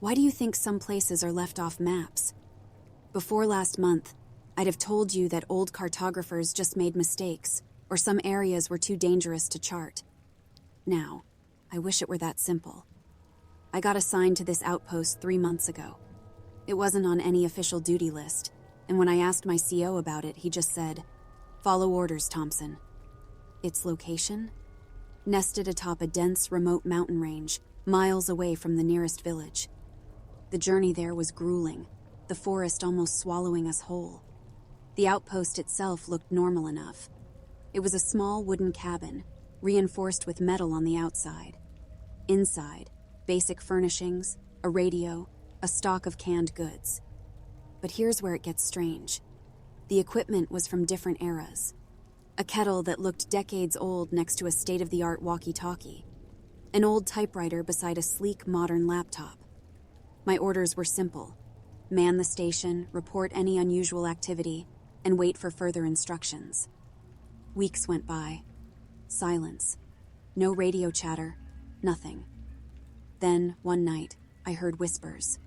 Why do you think some places are left off maps? Before last month, I'd have told you that old cartographers just made mistakes, or some areas were too dangerous to chart. Now, I wish it were that simple. I got assigned to this outpost 3 months ago. It wasn't on any official duty list, and when I asked my CO about it, he just said, "Follow orders, Thompson." Its location? Nested atop a dense, remote mountain range, miles away from the nearest village. The journey there was grueling, the forest almost swallowing us whole. The outpost itself looked normal enough. It was a small wooden cabin, reinforced with metal on the outside. Inside, basic furnishings, a radio, a stock of canned goods. But here's where it gets strange. The equipment was from different eras. A kettle that looked decades old next to a state-of-the-art walkie-talkie. An old typewriter beside a sleek, modern laptop. My orders were simple. Man the station, report any unusual activity, and wait for further instructions. Weeks went by. Silence. No radio chatter. Nothing. Then, one night, I heard whispers.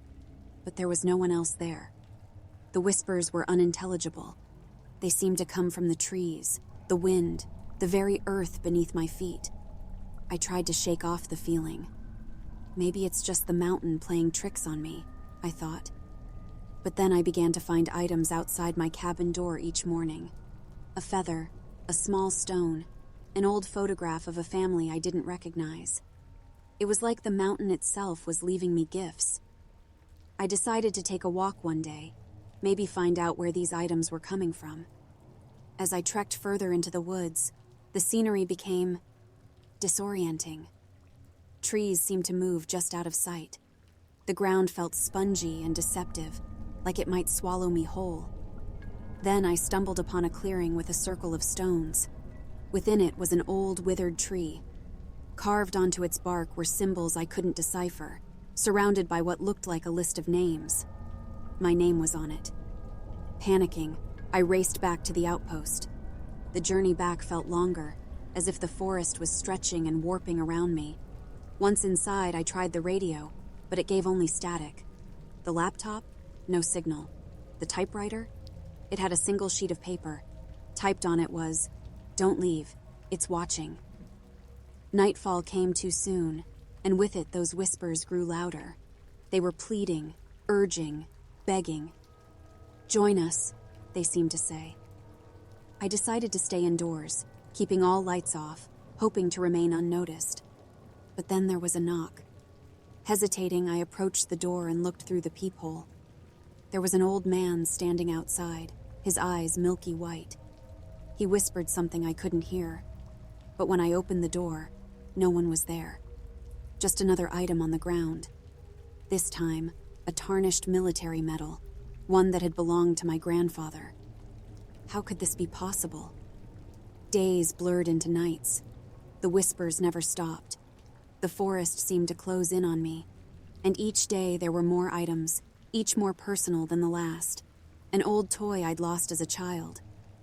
But there was no one else there. The whispers were unintelligible. They seemed to come from the trees, the wind, the very earth beneath my feet. I tried to shake off the feeling. Maybe it's just the mountain playing tricks on me, I thought. But then I began to find items outside my cabin door each morning. A feather, a small stone, an old photograph of a family I didn't recognize. It was like the mountain itself was leaving me gifts. I decided to take a walk one day, maybe find out where these items were coming from. As I trekked further into the woods, the scenery became disorienting. Trees seemed to move just out of sight. The ground felt spongy and deceptive, like it might swallow me whole. Then I stumbled upon a clearing with a circle of stones. Within it was an old, withered tree. Carved onto its bark were symbols I couldn't decipher, surrounded by what looked like a list of names. My name was on it. Panicking, I raced back to the outpost. The journey back felt longer, as if the forest was stretching and warping around me. Once inside, I tried the radio, but it gave only static. The laptop? No signal. The typewriter? It had a single sheet of paper. Typed on it was, "Don't leave, it's watching." Nightfall came too soon, and with it those whispers grew louder. They were pleading, urging, begging. "Join us," they seemed to say. I decided to stay indoors, keeping all lights off, hoping to remain unnoticed. But then there was a knock. Hesitating, I approached the door and looked through the peephole. There was an old man standing outside, his eyes milky white. He whispered something I couldn't hear, but when I opened the door, no one was there. Just another item on the ground. This time, a tarnished military medal, one that had belonged to my grandfather. How could this be possible? Days blurred into nights. The whispers never stopped. The forest seemed to close in on me, and each day there were more items, each more personal than the last. An old toy I'd lost as a child,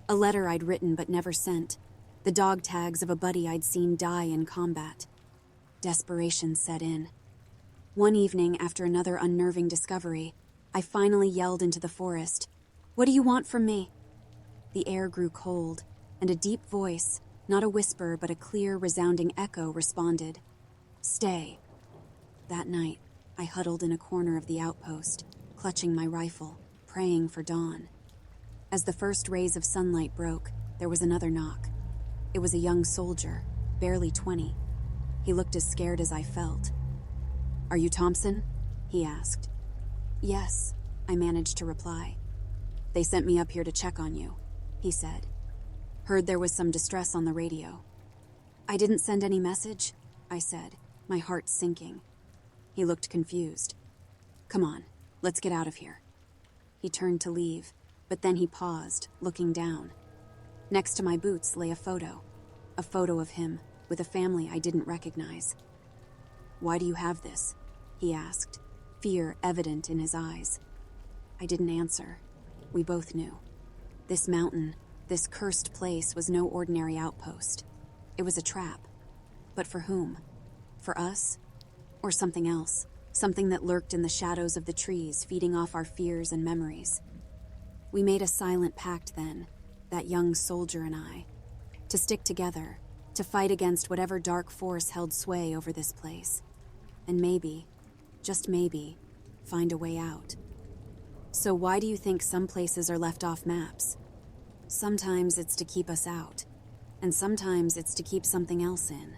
a letter I'd written but never sent, the dog tags of a buddy I'd seen die in combat. Desperation set in. One evening, after another unnerving discovery, I finally yelled into the forest, "What do you want from me?" The air grew cold, and a deep voice, not a whisper but a clear, resounding echo, responded, "Stay." That night, I huddled in a corner of the outpost, clutching my rifle, praying for dawn. As the first rays of sunlight broke, there was another knock. It was a young soldier, barely 20. He looked as scared as I felt. "Are you Thompson?" he asked. "Yes," I managed to reply. "They sent me up here to check on you," he said. "Heard there was some distress on the radio." "I didn't send any message," I said, my heart sinking. He looked confused. "Come on, let's get out of here." He turned to leave, but then he paused, looking down. Next to my boots lay a photo of him with a family I didn't recognize. "Why do you have this?" he asked, fear evident in his eyes. I didn't answer. We both knew. This mountain, this cursed place, was no ordinary outpost. It was a trap. But for whom? For us? Or something else? something that lurked in the shadows of the trees, feeding off our fears and memories. We made a silent pact then, that young soldier and I, to stick together, to fight against whatever dark force held sway over this place, and maybe, just maybe, find a way out. So why do you think some places are left off maps? Sometimes it's to keep us out, and sometimes it's to keep something else in.